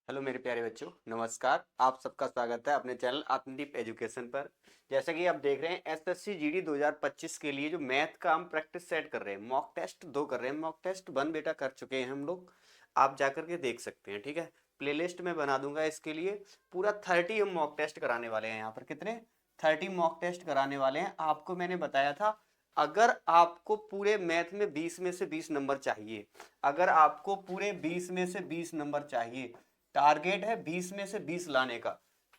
Hello मेरे प्यारे बच्चों, नमस्कार। आप सबका स्वागत है अपने चैनल आत्मदीप एजुकेशन पर। जैसा कि आप देख रहे हैं एसएससी जीडी 2025 के लिए जो मैथ का हम प्रैक्टिस सेट कर रहे हैं, मॉक टेस्ट 2 कर रहे हैं। मॉक टेस्ट 1 बेटा कर चुके हैं हम लोग, आप जाकर के देख सकते हैं। ठीक है, प्लेलिस्ट में बना दूंगा इसके लिए। पूरा 30 हम मॉक टेस्ट कराने वाले हैं। यहाँ पर कितने 30 मॉक टेस्ट कराने वाले हैं। आपको मैंने बताया था, अगर आपको पूरे मैथ में 20 में से 20 नंबर चाहिए, अगर आपको पूरे 20 में से 20 नंबर चाहिए, टारगेट है 20 में से 20 लाने का,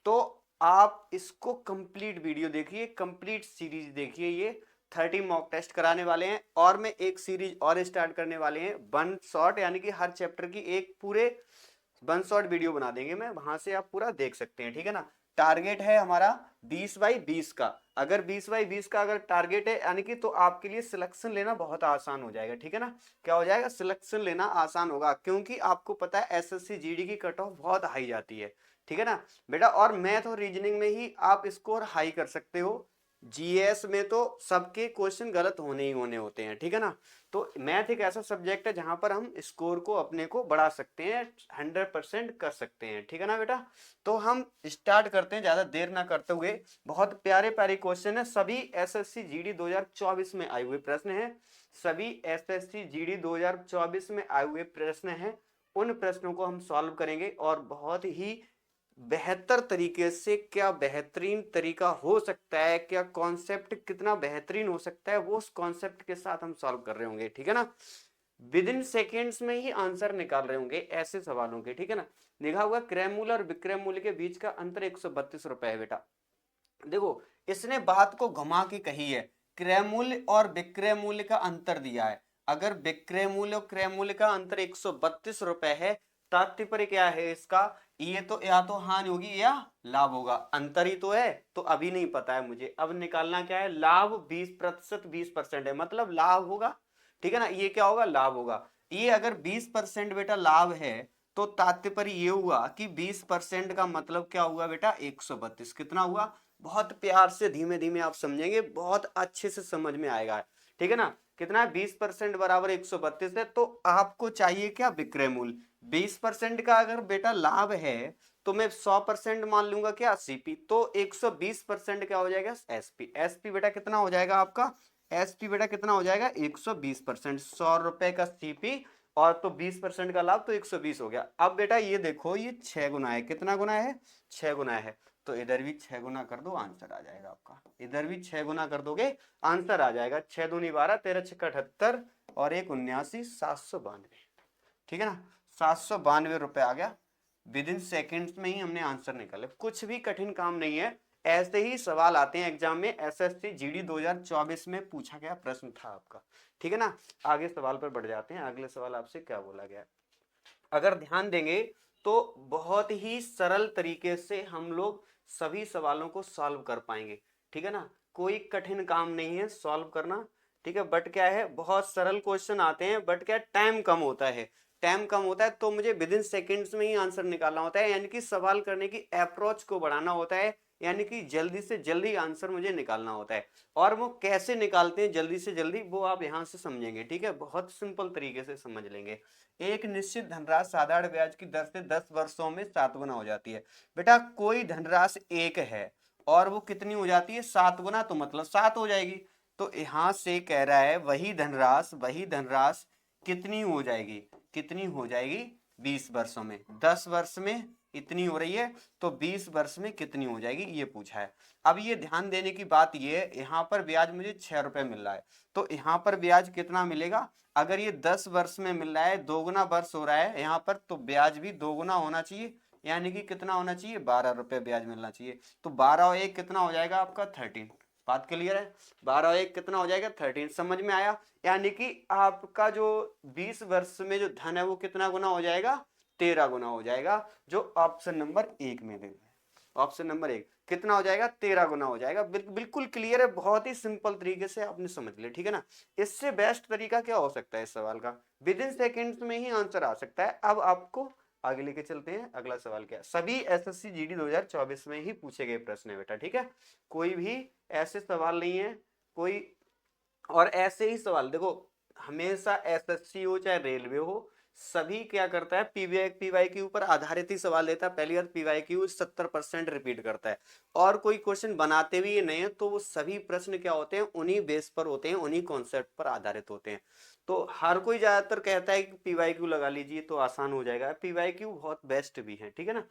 तो आप इसको कंप्लीट वीडियो देखिए, कंप्लीट सीरीज देखिए। ये 30 मॉक टेस्ट कराने वाले हैं और मैं एक सीरीज और स्टार्ट करने वाले हैं, वन शॉट, यानी कि हर चैप्टर की एक पूरे वन शॉट वीडियो बना देंगे मैं, वहां से आप पूरा देख सकते हैं। ठीक है ना। टारगेट है हमारा 20 बाई 20 का। अगर 20 बाई 20 का अगर टारगेट है, यानी कि तो आपके लिए सिलेक्शन लेना बहुत आसान हो जाएगा। ठीक है ना। क्या हो जाएगा? सिलेक्शन लेना आसान होगा, क्योंकि आपको पता है एसएससी जीडी की कट ऑफ बहुत हाई जाती है। ठीक है ना बेटा। और मैथ और रीजनिंग में ही आप स्कोर हाई कर सकते हो, जीएस में तो सबके क्वेश्चन गलत होने ही होने होते हैं। ठीक है ना। तो मैथ एक ऐसा सब्जेक्ट है जहां पर हम स्कोर को अपने को बढ़ा सकते हैं, 100% कर सकते हैं। ठीक है ना बेटा। तो हम स्टार्ट करते हैं ज्यादा देर ना करते हुए। बहुत प्यारे प्यारे क्वेश्चन है, सभी एसएससी जीडी 2024 में आए हुए प्रश्न हैं। सभी एसएससी जीडी 2024 में आए हुए प्रश्न हैं। उन प्रश्नों को हम सॉल्व करेंगे और बहुत ही बेहतर तरीके से, क्या बेहतरीन तरीका हो सकता है, क्या कॉन्सेप्ट कितना बेहतरीन हो सकता है, वो उस कॉन्सेप्ट के साथ हम सॉल्व कर रहे होंगे। ठीक है ना। विद इन सेकेंड्स में ही आंसर निकाल रहे होंगे ऐसे सवालों के। ठीक है ना। लिखा हुआ क्रय मूल्य और विक्रय मूल्य के बीच का अंतर 132 रुपए है बेटा। देखो, इसने बात को घुमा के कही है, क्रय मूल्य और विक्रय मूल्य का अंतर दिया है। अगर विक्रय मूल्य और क्रय मूल्य का अंतर 132 रुपए है, तात्पर्य क्या है इसका? ये तो या तो हानि होगी या लाभ होगा, अंतर ही तो है। तो अभी नहीं पता है मुझे, अब निकालना क्या है? लाभ 20%, 20% है, मतलब लाभ होगा। ठीक है ना। ये क्या होगा? लाभ होगा। ये अगर 20% बेटा लाभ है, तो तात्पर्य ये हुआ कि 20% का मतलब क्या हुआ बेटा? 132। कितना हुआ? बहुत प्यार से धीमे धीमे आप समझेंगे, बहुत अच्छे से समझ में आएगा। ठीक है ना। कितना है? 20% बराबर 132 है। तो आपको चाहिए क्या? विक्रय मूल्य। 20% का अगर बेटा लाभ है, तो मैं 100% मान लूंगा क्या? सीपी। तो 120% क्या हो जाएगा? एसपी। एसपी बेटा कितना हो जाएगा आपका? एसपी बेटा कितना हो जाएगा? 120%। 100 रुपए का सीपी और तो 20% का लाभ, तो 120 हो गया। अब बेटा ये देखो, ये 6 गुना है। कितना गुना है? 6 गुना है। तो इधर भी 6 गुना कर दो, आंसर आ जाएगा आपका। इधर भी 6 गुना कर दोगे, आंसर आ जाएगा। 6 दूनी 12, 13 छक्का 78 और 1 79, 792। ठीक है ना। 792 रुपए आ गया। विद इन सेकेंड्स में ही हमने आंसर निकाले, कुछ भी कठिन काम नहीं है। ऐसे ही सवाल आते हैं एग्जाम में। एसएससी जीडी 2024 में पूछा गया प्रश्न था आपका। ठीक है ना। आगे सवाल पर बढ़ जाते हैं। अगले सवाल आपसे क्या बोला गया, अगर ध्यान देंगे तो बहुत ही सरल तरीके से हम लोग सभी सवालों को सॉल्व कर पाएंगे। ठीक है ना। कोई कठिन काम नहीं है सॉल्व करना। ठीक है। बट क्या है, बहुत सरल क्वेश्चन आते हैं, बट क्या टाइम कम होता है। टाइम कम होता है तो मुझे विद इन सेकेंड्स में ही आंसर निकालना होता है, यानी कि सवाल करने की अप्रोच को बढ़ाना होता है, यानी कि जल्दी से जल्दी आंसर मुझे निकालना होता है। और वो कैसे निकालते हैं जल्दी से जल्दी, वो आप यहां से समझेंगे। ठीक है, बहुत सिंपल तरीके से समझ लेंगे। एक निश्चित धनराशि साधारण ब्याज की दर से 10 वर्षों में 7 गुना हो जाती है। बेटा कोई धनराशि एक है और वो कितनी हो जाती है? 7 गुना, तो मतलब 7 हो जाएगी। तो यहां से कह रहा है वही धनराशि कितनी हो जाएगी? कितनी हो जाएगी? 20 वर्षों में। 10 वर्ष में इतनी हो रही है, तो 20 वर्ष में कितनी हो जाएगी, ये पूछा है। अब ये ध्यान देने की बात ये है, यहाँ पर ब्याज मुझे 6 रुपए मिल रहा है, तो यहाँ पर ब्याज कितना मिलेगा? अगर ये 10 वर्ष में मिल रहा है, 2 गुना वर्ष हो रहा है यहाँ पर, तो ब्याज भी 2 गुना होना चाहिए, यानी कि कितना होना चाहिए? 12 रुपए ब्याज मिलना चाहिए। तो 12 और 1 कितना हो जाएगा आपका? 13। बात क्लियर है? 12 और 1 कितना हो जाएगा? 13। समझ में आया? यानी कि आपका जो 20 वर्ष में जो धन है वो कितना गुना हो जाएगा? 13 गुना हो जाएगा, जो ऑप्शन नंबर 1 में दे। ऑप्शन नंबर 1 कितना हो जाएगा? 13 गुना हो जाएगा। बिल्कुल क्लियर है, बहुत ही सिंपल तरीके से आपने समझ लिया। ठीक है ना। इससे बेस्ट तरीका क्या हो सकता है इस सवाल का? विद इन सेकेंड्स में ही आंसर आ सकता है। अब आपको आगे लेके चलते हैं। अगला सवाल क्या है? सभी एसएससी जीडी 2024 में ही पूछे गए प्रश्न है बेटा। ठीक है, कोई भी ऐसे सवाल नहीं है कोई। और ऐसे ही सवाल देखो, हमेशा एसएससी हो चाहे रेलवे हो, सभी क्या करता है, पीवाईक्यू पर आधारित ही सवाल लेता है। पहली बार पीवाईक्यू 70% रिपीट करता है, और कोई क्वेश्चन बनाते भी नहीं है तो वो सभी प्रश्न क्या होते हैं, उन्हीं बेस पर होते हैं, उन्हीं कॉन्सेप्ट पर आधारित होते हैं। तो हर कोई ज्यादातर कहता है कि पीवाईक्यू लगा लीजिए तो आसान हो जाएगा। पीवाईक्यू बहुत बेस्ट भी है, ठीक है ना।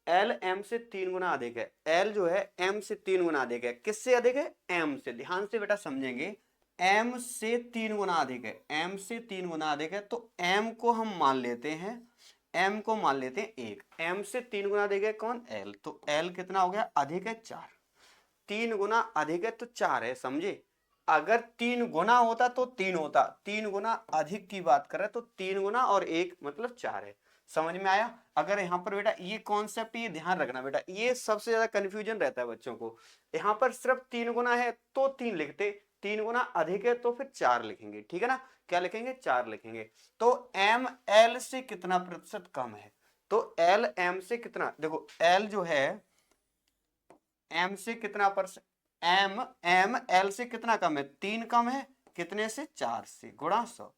एल एम से 3 गुना अधिक है, एल जो है एम से 3 गुना अधिक है। किससे अधिक है, एम से। ध्यान से बेटा समझेंगे, एम से 3 गुना अधिक है, एम से 3 गुना अधिक है। तो एम को हम मान लेते हैं, एम को मान लेते हैं 1। एम से 3 गुना अधिक है कौन, एल। तो एल कितना हो गया, अधिक है 4। 3 गुना अधिक है तो 4 है, समझे। अगर 3 गुना होता तो 3 होता, 3 गुना अधिक की बात कर रहे तो 3 गुना और 1 मतलब 4 है। समझ में आया। अगर यहाँ पर बेटा ये कॉन्सेप्ट, ये ध्यान रखना बेटा, ये सबसे ज्यादा कंफ्यूजन रहता है बच्चों को। यहाँ पर सिर्फ 3 गुना है तो 3 लिखते, 3 गुना अधिक है तो फिर 4 लिखेंगे, ठीक है ना। क्या लिखेंगे, 4 लिखेंगे। तो एम एल से कितना प्रतिशत कम है, तो एल एम से कितना, देखो एल जो है एम से कितना परसेंट, एम एम एल से कितना कम है, 3 कम है, कितने से, 4 से, गुणा 100।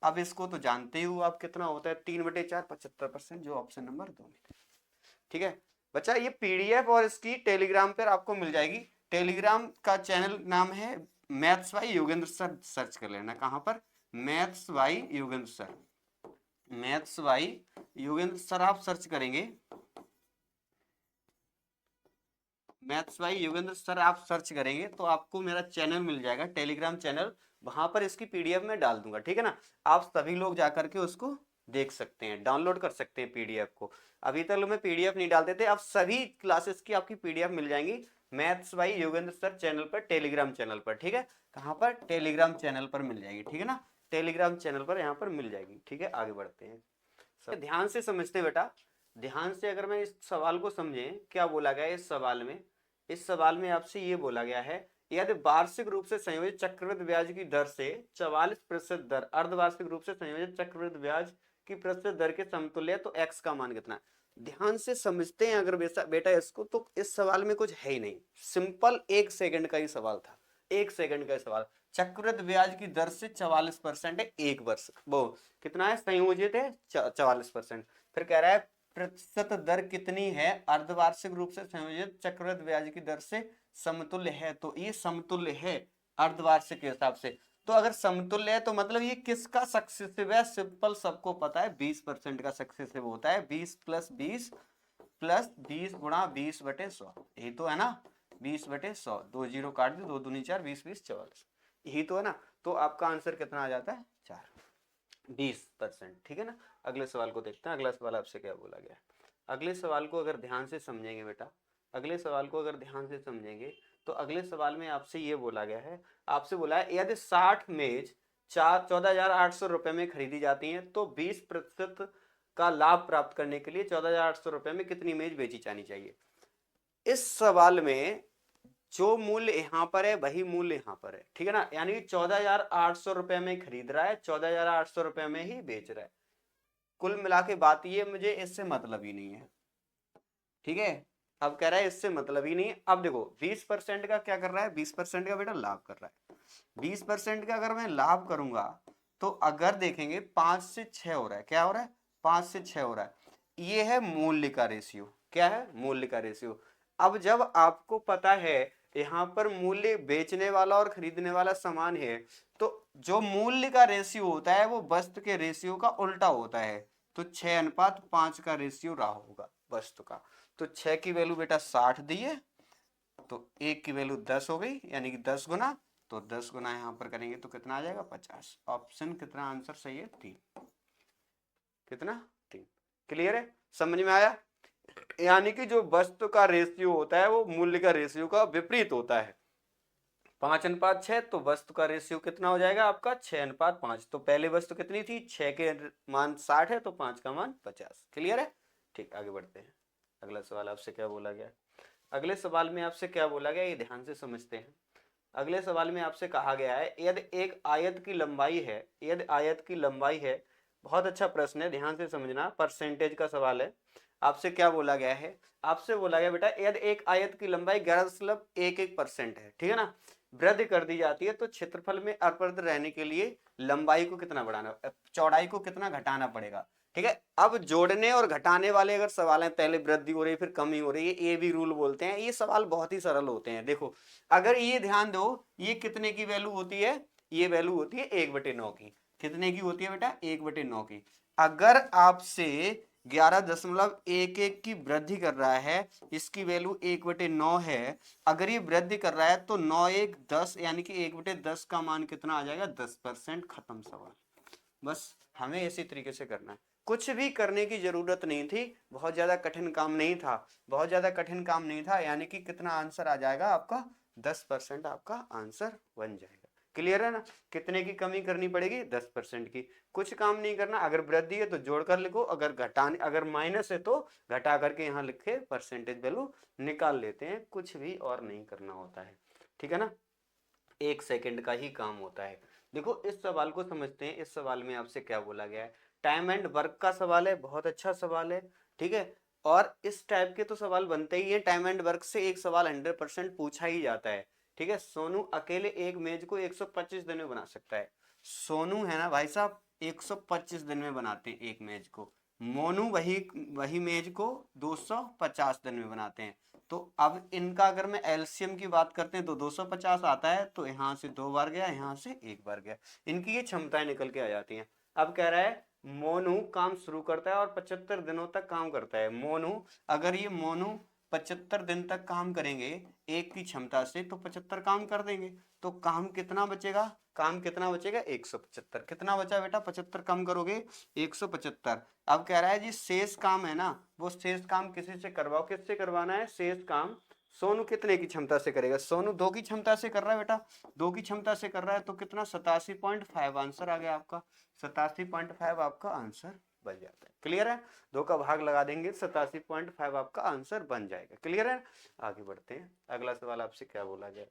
अब इसको तो जानते ही हो आप कितना होता है, 3/4 75%, जो ऑप्शन नंबर 2 में। ठीक है बच्चा, ये पीडीएफ और इसकी टेलीग्राम पर आपको मिल जाएगी। टेलीग्राम का चैनल नाम है maths by Yogendra sir, search कर लेना। कहां पर, maths by Yogendra sir, maths by Yogendra sir आप सर्च करेंगे, मैथ्स बाई योगेंद्र सर आप सर्च करेंगे तो आपको मेरा चैनल मिल जाएगा, टेलीग्राम चैनल। वहां पर इसकी पीडीएफ में डाल दूंगा, ठीक है ना। आप सभी लोग जाकर के उसको देख सकते हैं, डाउनलोड कर सकते हैं पीडीएफ को। अभी तक लोग मैं पीडीएफ नहीं डालते थे, अब सभी क्लासेस की आपकी पीडीएफ मिल जाएंगी maths by Yogendra sir channel पर, टेलीग्राम चैनल पर, ठीक है। कहाँ पर, टेलीग्राम चैनल पर मिल जाएगी, ठीक है ना। टेलीग्राम चैनल पर यहाँ पर मिल जाएगी, ठीक है। आगे बढ़ते हैं, सब ध्यान से समझते हैं बेटा। ध्यान से अगर मैं इस सवाल को समझे, क्या बोला गया है इस सवाल में। इस सवाल में आपसे ये बोला गया है, यदि वार्षिक रूप से संयोजित चक्रवृद्धि ब्याज की दर से 44% दर अर्धवार्षिक रूप से संयोजित चक्रवृद्धि ब्याज की प्रतिशत दर के समतुल्य है तो एक्स का मान कितना है। ध्यान से समझते हैं अगर बेटा इसको, तो इस सवाल में कुछ है ही नहीं, सिंपल 1 सेकंड का ही सवाल था, 1 सेकंड का सवाल। चक्रवृद्धि ब्याज की दर से 44% है, 1 वर्ष वो कितना है, संयोजित है 44%। फिर कह रहा है प्रतिशत दर कितनी है अर्धवार्षिक रूप से संयोजित चक्रवृद्धि ब्याज की दर से समतुल्य है, तो ये समतुल्य है अर्धवार्षिक के हिसाब से। तो अगर समतुल्य है तो मतलब ये किसका सक्सेसिव है, सिंपल सबको पता है 20% का सक्सेसिव होता है। 20 + 20 + 20 गुणा 20/100, यही तो है ना। 20/100, 2 जीरो काट दो, 2 दूनी 4, 20 20 44, यही तो है ना। तो आपका आंसर कितना आ जाता है, 4, 20%, ठीक है ना। अगले सवाल को देखते हैं, अगला सवाल आपसे क्या बोला गया है। अगले सवाल को अगर ध्यान से समझेंगे बेटा, अगले सवाल को अगर ध्यान से समझेंगे तो अगले सवाल में आपसे ये बोला गया है, आपसे बोला है यदि 60 मेज 14,800 रुपए में खरीदी जाती हैं तो 20% का लाभ प्राप्त करने के लिए 14,800 रुपए में कितनी मेज बेची जानी चाहिए। इस सवाल में जो मूल्य यहाँ पर है वही मूल्य यहाँ पर है, ठीक है ना। यानी कि 14,800 रुपए में खरीद रहा है, 14,800 रुपए में ही बेच रहा है। कुल मिला के बात ये, मुझे इससे मतलब ही नहीं है, ठीक है। अब कह रहा है इससे मतलब ही नहीं है। अब देखो 20% का क्या कर रहा है, 20% का बेटा लाभ कर रहा है। 20% का अगर मैं लाभ करूंगा तो अगर देखेंगे 5 से 6 हो रहा है, क्या हो रहा है, 5 से 6 हो रहा है। ये है मूल्य का रेशियो, क्या है, मूल्य का रेशियो। अब जब आपको पता है यहाँ पर मूल्य बेचने वाला और खरीदने वाला समान है, तो जो मूल्य का रेशियो होता है वो वस्तु के रेशियो का उल्टा होता है। तो 6:5 का रेशियो रहा होगा वस्तु का। तो 6 की वैल्यू बेटा 60 दी है, तो 1 की वैल्यू 10 हो गई, यानी कि 10 गुना। तो 10 गुना यहाँ पर करेंगे तो कितना आ जाएगा, 50। ऑप्शन कितना आंसर सही है, 3। कितना, 3। क्लियर है, समझ में आया। यानी कि जो वस्तु का रेशियो होता है वो मूल्य का रेशियो का विपरीत होता है। 5:6 तो वस्तु का रेशियो कितना हो जाएगा आपका, 6:5। तो पहले वस्तु कितनी थी, 6 के मान 60 है तो 5 का मान 50। क्लियर है, ठीक। आगे बढ़ते हैं, अगला सवाल आपसे क्या बोला गया। अगले सवाल में आपसे क्या बोला गया ये ध्यान से समझते हैं। अगले सवाल में आपसे कहा गया है यदि एक आयत की लंबाई है, यदि आयत की लंबाई है, बहुत अच्छा प्रश्न है, ध्यान से समझना, परसेंटेज का सवाल है। आपसे क्या बोला गया है, आपसे बोला गया बेटा यदि एक आयत की लंबाई 11.11% है, ठीक है ना, वृद्धि कर दी जाती है तो क्षेत्रफल में अपरिवर्तित रहने के लिए लंबाई को कितना बढ़ाना, चौड़ाई को कितना घटाना पड़ेगा। ठीक है, अब जोड़ने और घटाने वाले अगर सवाल हैं, पहले वृद्धि हो रही है फिर कमी हो रही है, ये भी रूल बोलते हैं, ये सवाल बहुत ही सरल होते हैं। देखो अगर ये ध्यान दो, ये कितने की वैल्यू होती है, ये वैल्यू होती है 1/9 की। कितने की होती है बेटा, 1/9 की। अगर आपसे 11.11 की वृद्धि कर रहा है, इसकी वैल्यू 1/9 है, अगर ये वृद्धि कर रहा है तो 9 1 10, यानी कि 1/10 का मान कितना आ जाएगा, 10%। खत्म सवाल। बस हमें इसी तरीके से करना है, कुछ भी करने की जरूरत नहीं थी, बहुत ज्यादा कठिन काम नहीं था, बहुत ज्यादा कठिन काम नहीं था, यानी कि कितना आंसर आ जाएगा आपका, 10% आपका आंसर बन जाएगा। क्लियर है ना, कितने की कमी करनी पड़ेगी, 10% की। कुछ काम नहीं करना, अगर वृद्धि है तो जोड़कर लिखो, अगर घटाने, अगर माइनस है तो घटा करके यहाँ लिखे परसेंटेज वैल्यू निकाल लेते हैं, कुछ भी और नहीं करना होता है। ठीक है ना, 1 सेकंड का ही काम होता है। देखो इस सवाल को समझते हैं, इस सवाल में आपसे क्या बोला गया है, टाइम एंड वर्क का सवाल है, बहुत अच्छा सवाल है। ठीक है, और इस टाइप के तो सवाल बनते ही हैं, टाइम एंड वर्क से एक सवाल 100% पूछा ही जाता है। ठीक है, सोनू अकेले एक मेज को 125 दिन में बना सकता है। सोनू है ना भाई साहब, 125 दिन में बनाते हैं एक मेज को। मोनू वही वही मेज को 250 दिन में बनाते हैं। तो अब इनका अगर मैं एलसीएम की बात करते हैं तो 250 आता है, तो यहाँ से 2 बार गया, यहाँ से 1 बार गया, इनकी ये क्षमताएं निकल के आ जाती हैं। अब कह रहा है मोनू काम शुरू करता है और 75 दिनों तक काम करता है। मोनू, अगर ये मोनू 75 दिन तक काम करेंगे एक की क्षमता से, तो 75 काम कर देंगे, तो काम कितना बचेगा, काम कितना बचेगा, 175। कितना बचा बेटा, 75 कम करोगे 175। अब कह रहा है जी शेष काम है ना, वो शेष काम किसी से करवाओ, किससे करवाना है शेष काम, सोनू कितने की क्षमता से करेगा, सोनू 2 की क्षमता से कर रहा है बेटा, 2 की क्षमता से कर रहा है, तो कितना 87.5 आंसर आ गया आपका, 87.5 आपका आंसर बन जाता है। क्लियर है, 2 का भाग लगा देंगे, 87.5 आपका आंसर बन जाएगा। क्लियर है, आगे बढ़ते हैं, अगला सवाल आपसे क्या बोला गया,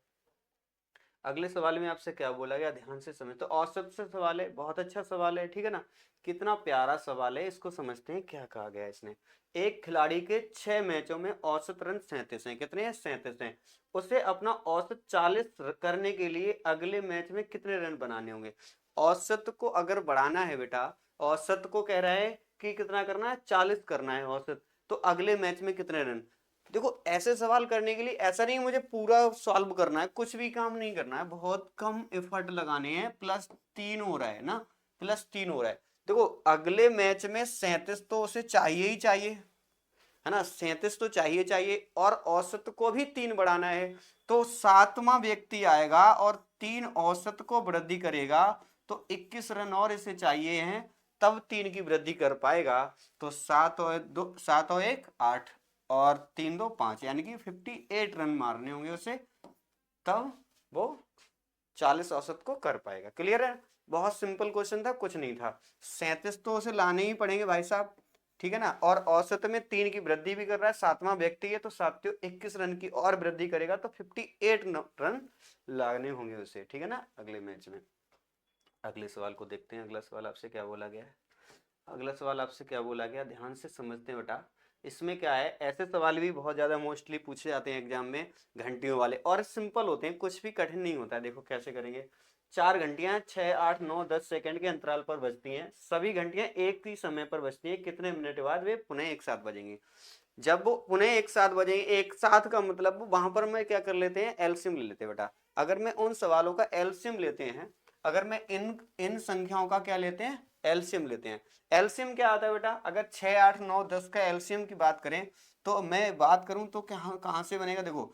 अगले सवाल में आपसे क्या बोला गया, ध्यान से समझ, तो औसत से सवाल है, बहुत अच्छा सवाल है। ठीक है ना, कितना प्यारा सवाल है, इसको समझते हैं क्या कहा गया है इसने। एक खिलाड़ी के 6 मैचों में औसत रन 37 हैं, कितने हैं, 37 हैं। उसे अपना औसत 40 करने के लिए अगले मैच में कितने रन बनाने होंगे। औसत को अगर बढ़ाना है बेटा, औसत को कह रहा है कि कितना करना है, 40 करना है औसत, तो अगले मैच में कितने रन। देखो ऐसे सवाल करने के लिए ऐसा नहीं मुझे पूरा सॉल्व करना है, कुछ भी काम नहीं करना है, बहुत कम एफर्ट लगाने हैं, +3 हो रहा है ना, +3 हो रहा है। देखो अगले मैच में 37 तो उसे चाहिए ही चाहिए, है ना, 37 तो चाहिए चाहिए, और औसत को भी 3 बढ़ाना है, तो 7वां व्यक्ति आएगा और 3 औसत को वृद्धि करेगा, तो 21 रन और इसे चाहिए हैं, तब 3 की वृद्धि कर पाएगा। तो 7 और 2, 7 और 1 8, और 3 2 5, यानी कि 58 रन मारने होंगे उसे, तब वो 40 औसत को कर पाएगा। क्लियर है, बहुत सिंपल क्वेश्चन था, कुछ नहीं था। 37 तो उसे लाने ही पड़ेंगे भाई साहब, ठीक है ना, और औसत में 3 की वृद्धि भी कर रहा है, 7वां व्यक्ति है, तो 7 21 रन की और वृद्धि करेगा, तो 58 रन लाने होंगे उसे। ठीक है ना, अगले मैच में। अगले सवाल को देखते हैं, अगला सवाल आपसे क्या बोला गया है, अगला सवाल आपसे क्या बोला गया, ध्यान से समझते हैं बेटा। इसमें क्या है, ऐसे सवाल भी बहुत ज्यादा मोस्टली पूछे जाते हैं एग्जाम में, घंटियों वाले, और सिंपल होते हैं, कुछ भी कठिन नहीं होता है। देखो कैसे करेंगे, 4 घंटियां 6 8 9 10 सेकंड के अंतराल पर बजती हैं, सभी घंटियां एक ही समय पर बजती हैं, कितने मिनट बाद वे पुनः एक साथ बजेंगी। जब वो पुनः एक साथ बजेंगे, एक साथ का मतलब वहां पर मैं क्या कर लेते हैं, एलसीएम ले लेते हैं बेटा। अगर मैं उन सवालों का एलसीएम लेते हैं, अगर मैं इन इन संख्याओं का क्या लेते हैं, एलसीएम लेते हैं। एलसीएम क्या आता है बेटा, अगर 6 8 9 10 का एलसीएम की बात करें, तो मैं बात करूं तो कहाँ कहाँ से बनेगा, देखो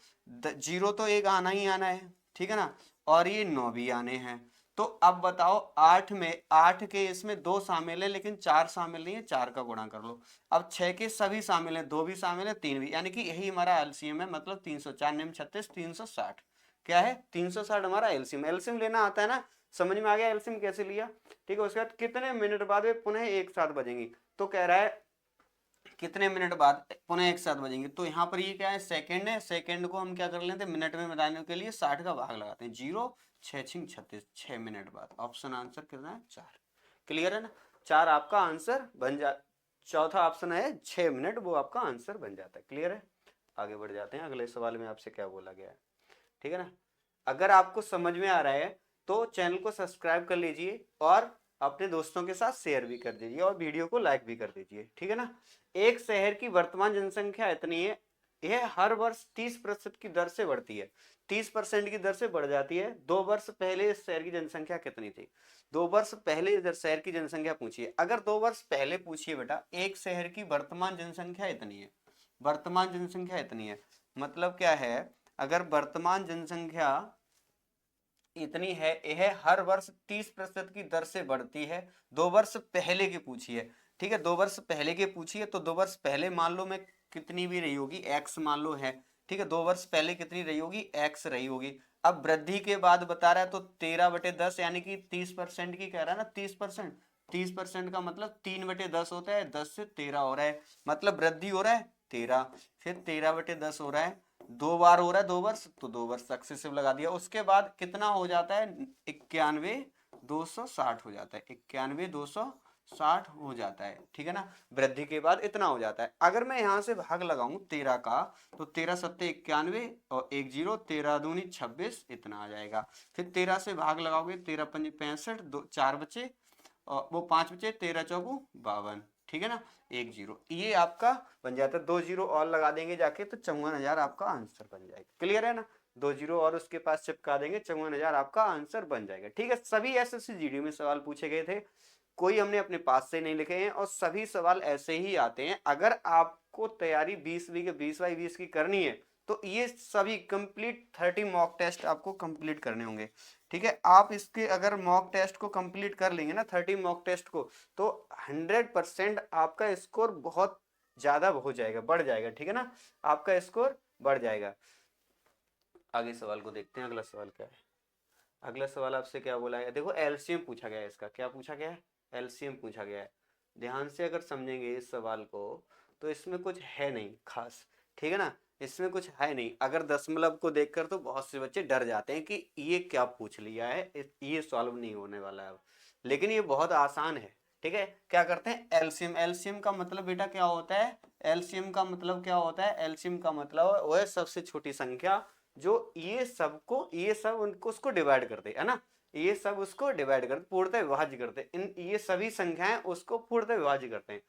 0 तो एक आना ही आना है, ठीक है ना, और ये 9 भी आने हैं। तो अब बताओ 8 में, 8 के इसमें 2 शामिल है लेकिन 4 शामिल नहीं है, 4 का गुणा कर लो। अब 6 के सभी शामिल है, 2 भी शामिल है, 3 भी, यानी कि यही हमारा एलसीएम है, मतलब 304 निम्न 36 360, क्या है 360 हमारा एलसीएम। एलसीएम लेना आता है ना, समझ में आ गया एलसीएम कैसे लिया। ठीक है, उसके बाद कितने मिनट बाद वे पुनः एक साथ बजेंगी, तो कह रहा है कितने मिनट बाद पुनः एक साथ बजेंगे, तो यहाँ पर ये क्या है, सेकंड है, सेकंड को हम क्या कर लेते हैं, मिनट में बताने के लिए 60 का भाग लगाते हैं, 0 6 6 36, 6 मिनट बाद। ऑप्शन आंसर कितना है, 4। क्लियर है ना, 4 आपका आंसर बन जा, चौथा ऑप्शन है 6 मिनट, वो आपका आंसर बन जाता है। क्लियर है? आगे बढ़ जाते हैं, अगले सवाल में आपसे क्या बोला गया है। ठीक है ना? अगर आपको समझ में आ रहा है तो चैनल को सब्सक्राइब कर लीजिए और अपने दोस्तों के साथ शेयर भी कर दीजिए और वीडियो को लाइक भी कर दीजिए। ठीक है ना? एक शहर की वर्तमान जनसंख्या इतनी है, यह हर वर्ष 30% की दर से बढ़ती है। 30% की दर से बढ़ जाती है। 2 वर्ष पहले इस शहर की जनसंख्या कितनी थी? 2 वर्ष पहले इधर शहर की जनसंख्या पूछिए। अगर 2 वर्ष पहले पूछिए बेटा, एक शहर की वर्तमान जनसंख्या इतनी है, वर्तमान जनसंख्या इतनी है, मतलब क्या है? अगर वर्तमान जनसंख्या इतनी है, यह हर वर्ष 30% की दर से बढ़ती है। 2 वर्ष पहले की पूछी है। ठीक है, 2 वर्ष पहले की पूछी है, तो 2 वर्ष पहले मान लो मैं कितनी भी रही होगी, एक्स मान लो है। ठीक है, 2 वर्ष पहले कितनी रही होगी? एक्स रही होगी। अब वृद्धि के बाद बता रहा है तो 13/10 यानी कि 30% की कह रहा है ना, 30%। 30% का मतलब 3/10 होता है, 10 से 13 हो रहा है, मतलब वृद्धि हो रहा है 13। फिर 13/10 हो रहा है, 2 बार हो रहा है 2 वर्ष, तो 2 वर्ष सक्सेसिव लगा दिया। उसके बाद कितना हो जाता है? 91,260 हो जाता है, 91,260 हो जाता है। ठीक है ना? वृद्धि के बाद इतना हो जाता है। अगर मैं यहाँ से भाग लगाऊं 13 का, तो 13×7 91 और 10, 13×2 26, इतना आ जाएगा। फिर 13 से भाग लगाओगे, 13×5 65, 4 बचे और वो 5 बचे, 13×4 52। ठीक है ना? 10, ये आपका बन जाता है। 2 जीरो और लगा देंगे जाके तो 54,000 आपका आंसर बन जाएगा। क्लियर है ना? 2 जीरो और उसके पास चिपका देंगे, 54,000 आपका आंसर बन जाएगा। ठीक है, सभी एसएससी जीडी में सवाल पूछे गए थे, कोई हमने अपने पास से नहीं लिखे हैं और सभी सवाल ऐसे ही आते हैं। अगर आपको तैयारी 20 बाई 20 की करनी है तो ये सभी कंप्लीट 30 मॉक टेस्ट आपको कंप्लीट करने होंगे। ठीक है, आप इसके अगर मॉक टेस्ट को कंप्लीट कर लेंगे ना, 30 मॉक टेस्ट को, तो 100% आपका स्कोर बहुत ज्यादा हो जाएगा, बढ़ जाएगा। ठीक है ना? आपका स्कोर बढ़ जाएगा। आगे सवाल को देखते हैं, अगला सवाल क्या है। अगला सवाल आपसे क्या बोला है? देखो एलसीएम पूछा गया है, इसका क्या पूछा गया है? एलसीएम पूछा गया है। ध्यान से अगर समझेंगे इस सवाल को तो इसमें कुछ है नहीं खास। ठीक है ना? इसमें कुछ है नहीं। अगर दशमलव को देखकर तो बहुत से बच्चे डर जाते हैं कि ये क्या पूछ लिया है, ये सॉल्व नहीं होने वाला है अब, लेकिन ये बहुत आसान है। ठीक है, क्या करते हैं? एलसीएम। एलसीएम का मतलब बेटा क्या होता है? एलसीएम का मतलब क्या होता है? एलसीएम का मतलब वो है सबसे छोटी संख्या जो ये सब उनको उसको डिवाइड करते है ना, ये सब उसको डिवाइड करते, पूर्णतः विभाज्य करते, इन ये सभी संख्याएं उसको पूर्णतः विभाज्य करते हैं।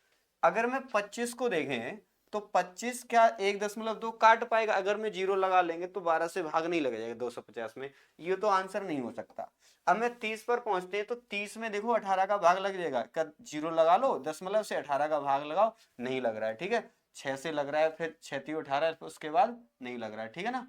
अगर मैं 25 को देखें तो 25 क्या 1.2 काट पाएगा? अगर मैं जीरो लगा लेंगे तो 12 से भाग नहीं लग जाएगा 250 में, ये तो आंसर नहीं हो सकता। अब मैं 30 पर पहुंचते हैं तो 30 में देखो 18 का भाग लग जाएगा, क्या जीरो लगा लो, दशमलव से 18 का भाग लगाओ, नहीं लग रहा है। ठीक है, 6 से लग रहा है, फिर 6×3 = 18, उसके बाद नहीं लग रहा है। ठीक है ना?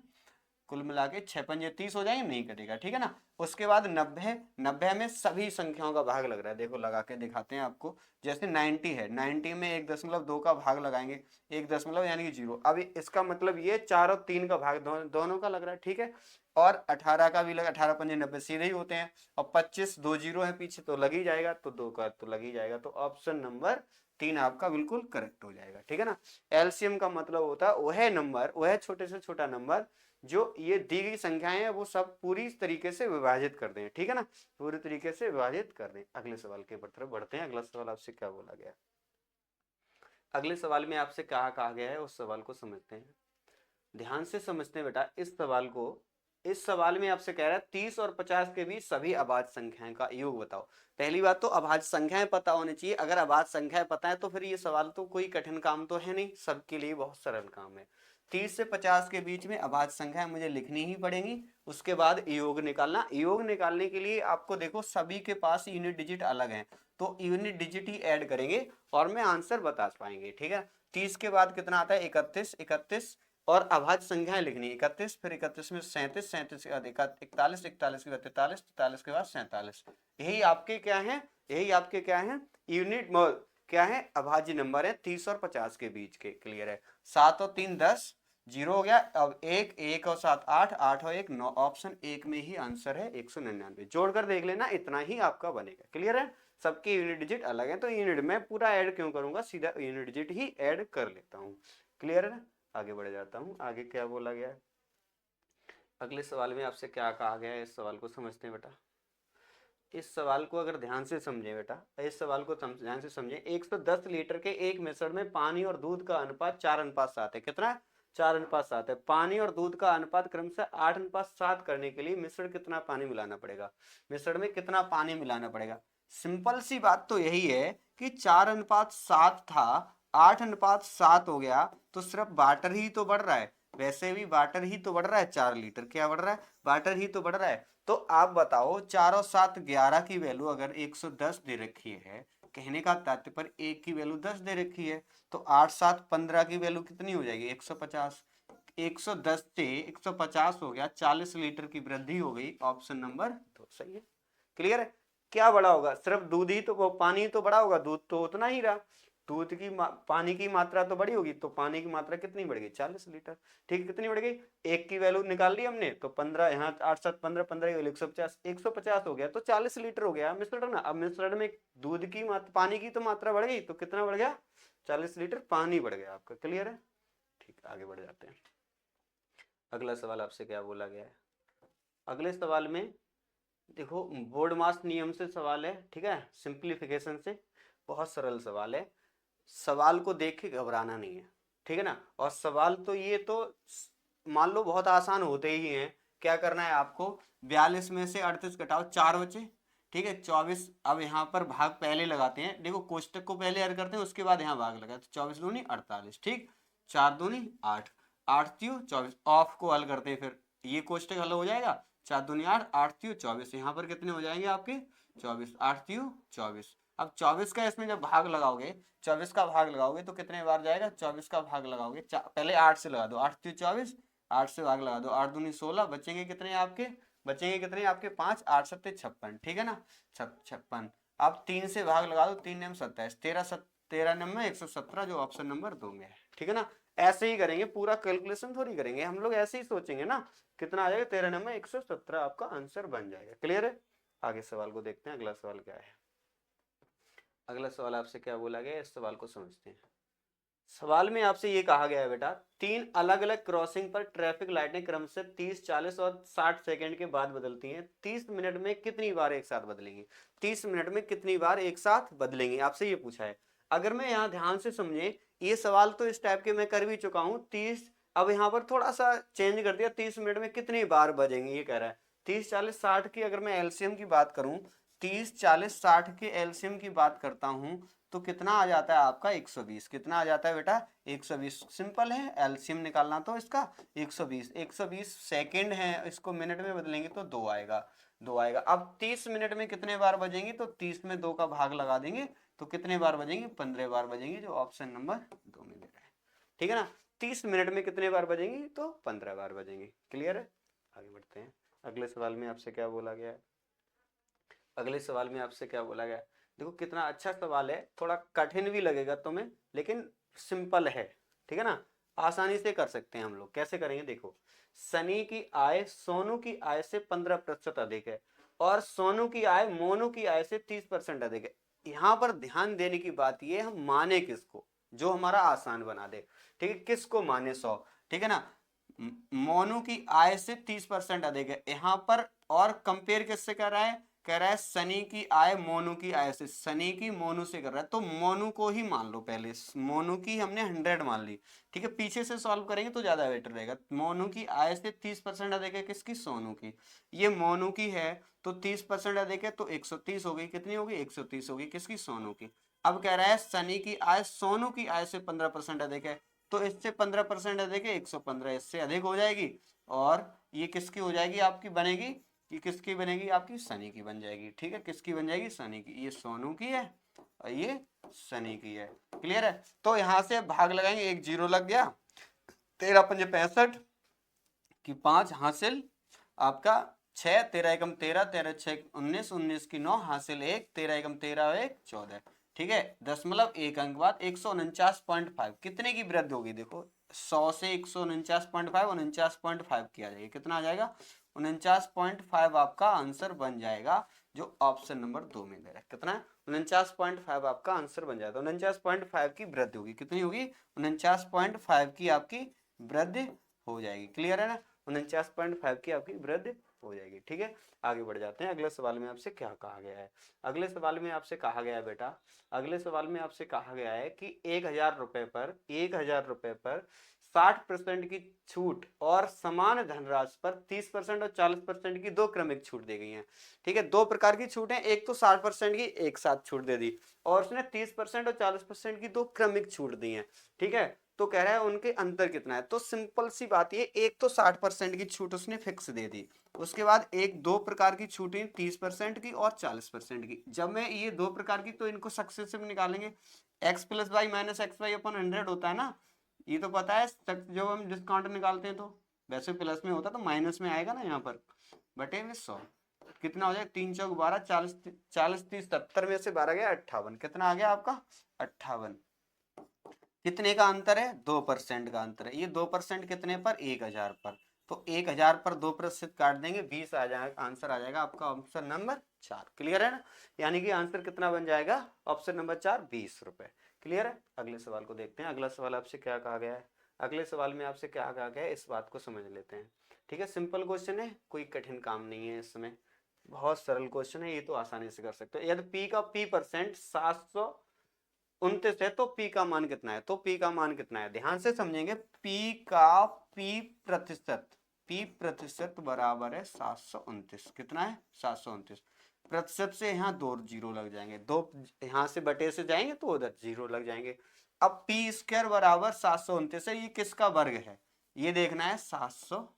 कुल मिला के 6×5 = 30 हो जाएंगे, नहीं कटेगा। ठीक है ना? उसके बाद 90, 90 में सभी संख्याओं का भाग लग रहा है, देखो लगा के दिखाते हैं आपको। जैसे 90 है, 90 में 1.2 का भाग लगाएंगे, 1 यानी कि जीरो। अब इसका मतलब ये 4 और 3 का भाग दोनों का लग रहा है। ठीक है, और 18 का भी लगा, 18×5 = 90, सीधे ही होते हैं। और 25 2 जीरो है पीछे तो लग ही जाएगा, तो 2 का तो लग ही जाएगा, तो ऑप्शन नंबर 3 आपका बिल्कुल करेक्ट हो जाएगा। ठीक है ना? एलसीएम का मतलब होता है वह नंबर, वह छोटे से छोटा नंबर जो ये दी गई संख्याएं हैं वो सब पूरी तरीके से विभाजित कर दें। ठीक है ना? पूरी तरीके से विभाजित कर दें। अगले सवाल के तरफ बढ़ते हैं। अगला सवाल आपसे क्या बोला गया? अगले सवाल में आपसे कहा गया है उस सवाल को समझते हैं, ध्यान से समझते हैं बेटा इस सवाल को। इस सवाल में आपसे कह रहा है 30 और 50 के बीच सभी अभाज्य संख्याएं का योग बताओ। पहली बात तो अभाज्य संख्याएं पता होनी चाहिए। अगर अभाज्य संख्याएं पता है तो फिर ये सवाल तो कोई कठिन काम तो है नहीं, सबके लिए बहुत सरल काम है। 30 से 50 के बीच में अभाज्य संख्याएं मुझे लिखनी ही पड़ेंगी। उसके बाद योग निकालना। योग निकालने के लिए आपको देखो सभी के पास यूनिट डिजिट अलग है, तो यूनिट डिजिट ही ऐड करेंगे और मैं आंसर बता पाएंगे। ठीक है, 30 के बाद कितना आता है? 31, 31 और अभाज्य संख्याएं लिखनी है। 31, फिर 31 में 37, 37 के बाद 41, 41 के बाद 43, 43 के बाद 47। यही आपके क्या है? यही आपके क्या है? यूनिट क्या है? अभाज्य नंबर है 30 और 50 के बीच के। क्लियर है? 7 और 3 10, जीरो हो गया। अब 1, 1 और 7 8, 8 और 1 9, ऑप्शन 1 में ही आंसर है 199। जोड़कर देख लेना, इतना ही आपका बनेगा। क्लियर है? सबके यूनिट डिजिट अलग है तो यूनिट में पूरा ऐड क्यों करूंगा, सीधा यूनिट डिजिट ही ऐड कर लेता हूँ। क्लियर है ना? आगे बढ़ जाता हूँ, आगे क्या बोला गया है। अगले सवाल में आपसे क्या कहा गया है, इस सवाल को समझते हैं बेटा। इस सवाल को अगर ध्यान से समझे बेटा, इस सवाल को ध्यान से समझे, 110 लीटर के एक मिश्रण में पानी और दूध का अनुपात 4:7 है। कितना है? 4:7 है। पानी और दूध का अनुपात क्रमशः 8:7 करने के लिए मिश्रण कितना पानी मिलाना पड़ेगा? मिश्रण में कितना पानी मिलाना पड़ेगा? सिंपल सी बात तो यही है कि 4:7 था, 8:7 हो गया, तो सिर्फ वाटर ही तो बढ़ रहा है। वैसे भी वाटर ही तो बढ़ रहा है, 4 लीटर क्या बढ़ रहा है? वाटर ही तो बढ़ रहा है। तो आप बताओ, 4 और 7 11 की वैल्यू अगर 110 दे रखी है, कहने का तात्पर्य एक की वैल्यू 10 दे रखी है, तो 8 7 15 की वैल्यू कितनी हो जाएगी? 150। 110 से 150 हो गया, 40 लीटर की वृद्धि हो गई। ऑप्शन नंबर 2 सही है। क्लियर है? क्या बड़ा होगा? सिर्फ दूध ही तो, वो पानी तो बड़ा होगा, दूध तो उतना ही रहा। दूध की पानी की मात्रा तो बड़ी होगी, तो पानी की मात्रा कितनी बढ़ गई? 40 लीटर। ठीक है, कितनी बढ़ गई? एक की वैल्यू निकाल ली हमने, तो 15, यहाँ 8 7 15, 15 की वैल्यू 150, 150 हो गया, तो 40 लीटर हो गया मिश्रण ना। अब मिश्रण में दूध की मात्रा, पानी की तो मात्रा बढ़ गई, तो कितना बढ़ गया? 40 लीटर पानी बढ़ गया आपका। क्लियर है? ठीक, आगे बढ़ जाते हैं। अगला सवाल आपसे क्या बोला गया है? अगले सवाल में देखो, बोर्ड मास नियम से सवाल है, ठीक है, सिंप्लीफिकेशन से, बहुत सरल सवाल है। सवाल को देख के घबराना नहीं है, ठीक है ना। और सवाल तो ये तो मान लो बहुत आसान होते ही हैं। क्या करना है आपको? 42 में से 38 घटाओ, 4 बचे, ठीक है, 24। अब यहाँ पर भाग पहले लगाते हैं, देखो कोष्टक को पहले हल करते हैं, उसके बाद यहाँ भाग लगाते हैं। 24 दूनी 48, ठीक, 4 दूनी 8, 8 त्यों 24। ऑफ को हल करते हैं, फिर ये कोष्टक हल हो जाएगा। 4 दूनी 8, 8 त्यों 24, यहाँ पर कितने हो जाएंगे आपके? 24, 8 त्यों 24। अब 24 का इसमें जब भाग लगाओगे, 24 का भाग लगाओगे तो कितने बार जाएगा? 24 का भाग लगाओगे, पहले 8 से लगा दो, 8 त्यों 24, 8 से भाग लगा दो, 8 दूनी 16, बचेंगे कितने आपके? बचेंगे कितने आपके? 5, 8 सत्ते 56, ठीक है ना, 56। अब 3 से भाग लगा दो, 3 नम 27, 13 नम में 117, जो ऑप्शन नंबर 2 में है, ठीक है ना। ऐसे ही करेंगे, पूरा कैलकुलेशन थोड़ी करेंगे हम लोग, ऐसे ही सोचेंगे ना, कितना आ जाएगा? 13 नम में 117 आपका आंसर बन जाएगा। क्लियर है? आगे सवाल को देखते हैं, अगला सवाल क्या है। अगला सवाल आपसे क्या बोला गया, इस सवाल को समझते हैं। सवाल में आपसे ये कहा गया है बेटा, 3 अलग अलग क्रॉसिंग पर ट्रैफिक लाइटें क्रमशः 30, 40 और 60 सेकंड के बाद बदलती हैं। 30 मिनट में कितनी बार एक साथ बदलेंगी? 30 मिनट में कितनी बार एक साथ बदलेंगी, आपसे ये पूछा है। अगर मैं यहाँ ध्यान से समझे, ये सवाल तो इस टाइप के मैं कर भी चुका हूँ। 30, अब यहाँ पर थोड़ा सा चेंज कर दिया, 30 मिनट में कितनी बार बजेंगे ये कह रहा है। 30, 40, 60 की अगर मैं एलसीएम की बात करूं, 30, 40, 60 के एलसीएम की बात करता हूं, तो कितना आ जाता है आपका? 120। कितना आ जाता है बेटा? 120। सिंपल है, एलसीएम निकालना तो इसका 120। 120 सेकंड है, इसको मिनट में बदलेंगे तो 2 आएगा, 2 आएगा। अब 30 मिनट में कितने बार बजेंगी? तो 30 में 2 का भाग लगा देंगे, तो कितने बार बजेंगी? 15 बार बजेंगी, जो ऑप्शन नंबर 2 में दे रहा है, ठीक है ना। 30 मिनट में कितने बार बजेंगी? तो 15 बार बजेंगी। क्लियर है? आगे बढ़ते हैं। अगले सवाल में आपसे क्या बोला गया है? अगले सवाल में आपसे क्या बोला गया? देखो कितना अच्छा सवाल है, थोड़ा कठिन भी लगेगा तुम्हें, लेकिन सिंपल है, ठीक है ना, आसानी से कर सकते हैं हम लोग। कैसे करेंगे? देखो, सनी की आय सोनू की आय से 15% अधिक है, और सोनू की आय मोनू की आय से 30% अधिक है। यहाँ पर ध्यान देने की बात ये, हम माने किसको? जो हमारा आसान बना दे, ठीक है, किसको माने? 100, ठीक है ना। मोनू की आय से 30% अधिक है यहाँ पर, और कंपेयर किससे कर रहा है? कह रहा है सनी की आय मोनू की आय से, सनी की मोनू से कर रहा है, तो मोनू को ही मान लो पहले, मोनू की हमने 100 मान ली, ठीक है। पीछे से सॉल्व करेंगे तो ज्यादा बेटर रहेगा। मोनू की आय से 30% अधिक है किसकी? सोनू की। ये मोनू की है, तो 30% अधिक है, तो 130 हो गई। कितनी होगी? 130 होगी, किसकी? सोनू की। अब कह रहा है सनी की आय सोनू की आय से 15% अधिक है, तो इससे 15% अधिक है, 115 इससे अधिक हो जाएगी, और ये किसकी हो जाएगी? आपकी बनेगी, ये किसकी बनेगी? आपकी सनी की बन जाएगी, ठीक है। किसकी बन जाएगी? सनी की। ये सोनू की है और ये सनी की है। क्लियर है? तो यहां से भाग लगाएंगे, एक जीरो लग गया, 13 पंजे 65 की 5 हासिल आपका 6, 13 एकम 13, 13 6 19, 19 की 9 हासिल 1, 13 एकम 13 1 14, ठीक है। 1 अंक बाद 149.5 कितने की वृद्धि होगी? देखो 100 से 149.5, 49.5 किया जाएगा, कितना आ जाएगा? 49.5 आपका आंसर बन जाएगा, जो ऑप्शन नंबर 2 में दे रहा है। कितना है? 49.5 आपका आंसर बन जाएगा। 49.5 की वृद्धि होगी, कितनी होगी? 49.5 की आपकी वृद्धि हो जाएगी। क्लियर है ना? 49.5 की आपकी वृद्धि हो जाएगी। ठीक है, आगे बढ़ जाते हैं। अगले सवाल में आपसे क्या कहा गया है? अगले सवाल में आपसे कहा गया है बेटा, अगले सवाल में आपसे कहा गया है कि 1,000 रुपए पर 60% की छूट और समान धनराशि पर 30% और 40% की दो क्रमिक छूट दी गई है। ठीक है, दो प्रकार की छूट है, एक तो 60% की एक साथ छूट दे दी और उसने 30% और 40% की दो क्रमिक छूट दी है। ठीक है, तो कह रहा है उनके अंतर कितना है। तो सिंपल सी बात ये, एक तो 60% की छूट उसने फिक्स दे दी, उसके बाद एक दो प्रकार की छूटें 30% की और 40% की। जब मैं ये दो प्रकार की, तो इनको सक्सेसिव निकालेंगे, x plus y minus x y अपन 100 होता है ना, ये तो पता है जब हम डिस्काउंट निकालते हैं तो वैसे प्लस में होता तो माइनस में आएगा ना यहाँ पर, बटे में 100। कितना हो जाएगा, 3 चौक 12, 40 40 30 70 में से 12 गया 58, कितना आ गया आपका 58। कितने का अंतर है, 2% का अंतर है। ये 2% कितने पर, 1,000 पर, तो 1,000 पर 2% काट देंगे, 20 आ जाएगा, आंसर आ जाएगा आपका ऑप्शन नंबर 4। क्लियर है ना, यानी कि आंसर कितना बन जाएगा ऑप्शन नंबर 4, 20 रुपए। क्लियर है, अगले सवाल को देखते हैं। अगला सवाल आपसे क्या कहा गया है, अगले सवाल में आपसे क्या कहा गया है, इस बात को समझ लेते हैं। ठीक है, सिंपल क्वेश्चन है, कोई कठिन काम नहीं है इसमें, बहुत सरल क्वेश्चन है, ये तो आसानी से कर सकते हो। यदि पी का p% 729 है तो p का मान कितना है, तो p का मान कितना है, ध्यान से समझेंगे। p का p प्रतिशत बराबर है 729, कितना है 729। प्रतिशत से यहाँ दो जीरो लग जाएंगे, दो यहाँ से बटे से जाएंगे तो उधर जीरो लग जाएंगे। अब पी स्क्वायर बराबर 729 है, ये किसका वर्ग है, ये देखना है 700,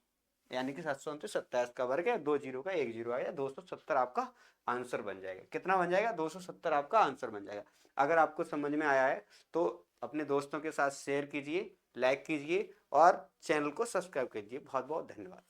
यानी कि 729 27 का वर्ग है, दो जीरो का एक जीरो आया, 270 आपका आंसर बन जाएगा। कितना बन जाएगा, 270 आपका आंसर बन जाएगा। अगर आपको समझ में आया है तो अपने दोस्तों के साथ शेयर कीजिए, लाइक कीजिए और चैनल को सब्सक्राइब कीजिए। बहुत बहुत धन्यवाद।